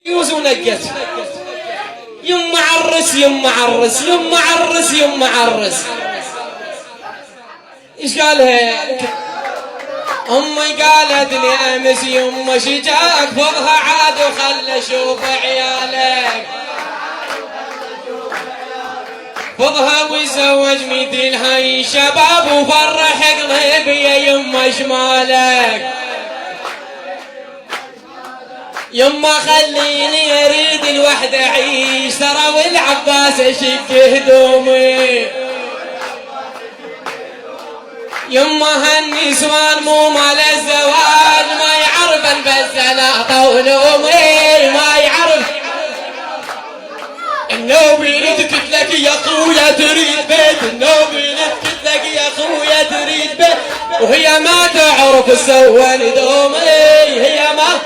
ونقت يما عرس يما عرس يما عرس يما عرس. ايش قالها امي؟ قالت لي امس يما شجاك فضها عاد وخلى اشوف عيالك، فضها وزوج مثل هاي الشباب وفرح قلبي يا يما شمالك. يما خليني اريد الوحدة اعيش ترى والعباس اشق هدومي. يما هالنسوان مو مال الزواج ما يعرف البزلاطة ونومي، ما يعرف النوبي نتكت لك يا خويا تريد بيت، النوبي نتكت لك يا خويا تريد بيت، وهي ما تعرف تسوى ندومي، هي ما